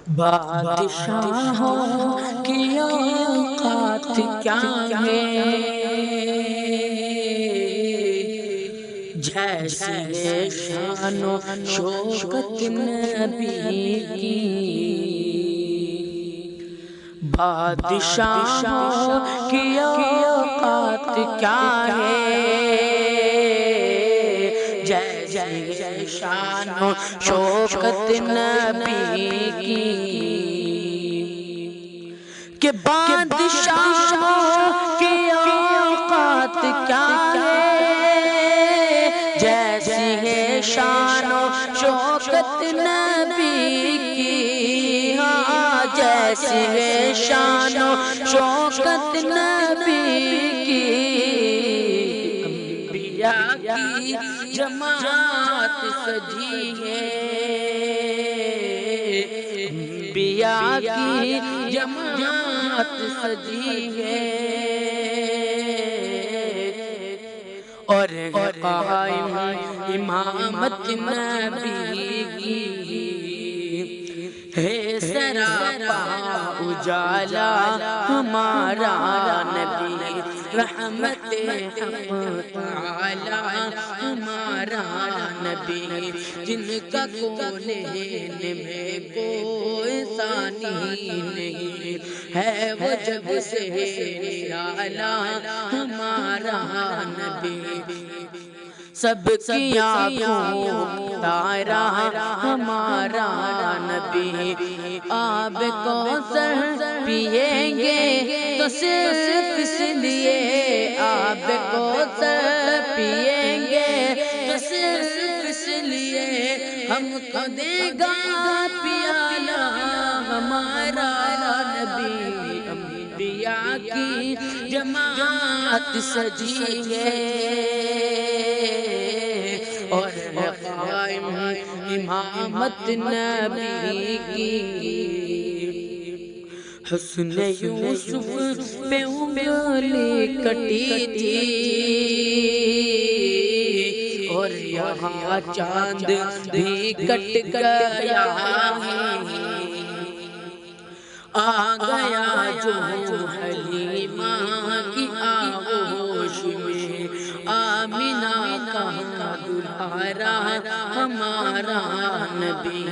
بادشاہوں کی اوقات کیا ہے، جیسی ہے شان و شوکت نبی کی۔ بادشاہوں کی اوقات کیا ہے، جیسی شان و شوکت نبی کی۔ کہ بادشاہوں کی اوقات کیا ہے، جیسی ہے شان و شوکت نبی کی۔ ہاں جیسی ہے شان و شوکت نبی کی۔ انبیاء کی جماعت سجی ہے، انبیاء کی جماعت سجی ہے، اور قائم امامت نبی کی ہے۔ سراپا اجالا ہمارا نبی، رحمت حق تعالی ہمارا نبی، جن کا کونین میں کوئی ثانی نہیں ہے، وہ جب سے نرالا ہمارا نبی۔ سب کی آنکھوں تارا ہمارا نبی، آب کوثر پیئیں گے تو صرف اس لیے، آب کوثر پیئیں گے تو صرف اس لیے، ہم کو دے گا پیالہ ہمارا نبی۔ انبیاء کی جماعت سجی ہے، اور قائم امامت نبی کی۔ حسن یوسف پہ انگلی کٹی تھی، اور یہاں چاند بھی کٹ گیا ہے۔ آ گیا جو حلیمہ کی آغوش میں، آمینہ کا دلہارا ہمارا نبی۔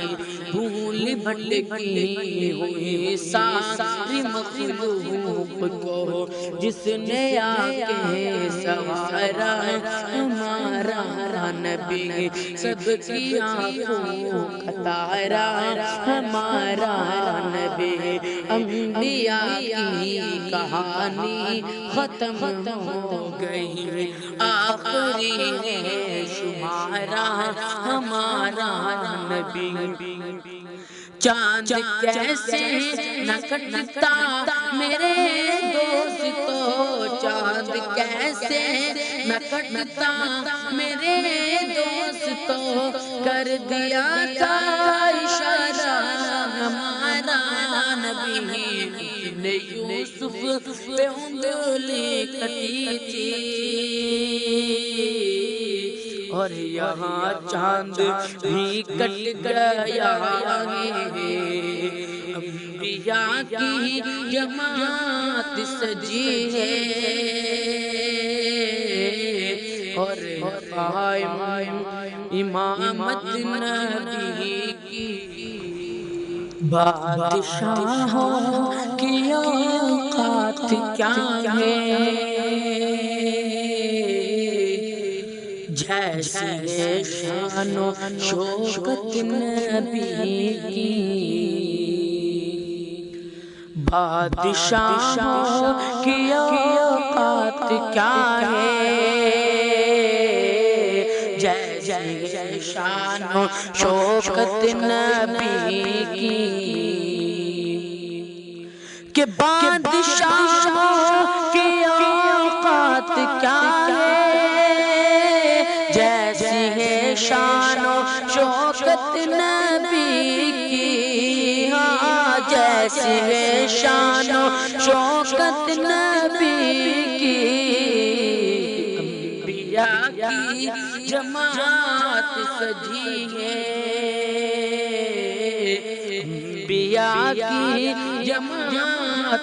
بھول بھٹکی ہوئی ساری مخلوق کو جس نے آ کے سنوارا ہمارا نبی۔ سب کی آنکھوں کا تارا ہمارا نبی۔ انبیاء کی کہانی ختم ہو گئی، آخری ہے شمارا ہمارا نبی۔ چاند کیسے نہ کٹتا میرے دوستو، چاند کیسے نہ کٹتا میرے دوستو، کر دیا تھا اشارہ ہمارا نبی نے یوسف پہ انگلی کٹی تھی، اور یہاں چاند بھی کٹ گیا ہے۔ انبیاء کی جماعت سجی ہے، اور قائم امامت نبی کی۔ بادشاہوں کی اوقات کیا ہے، جیسی ہے شان و شوکت نبی کی۔ بادشاہوں کی اوقات کیا ہے، جیسی شان و شوکت نبی کی۔ کہ بادشاہوں کی اوقات کیا ہے، جیسی ہے شان و شوکت نبی کی۔ ہاں جیسی ہے شان و شوکت نبی کی۔ انبیاء کی جماعت سجی ہے، انبیاء کی جماعت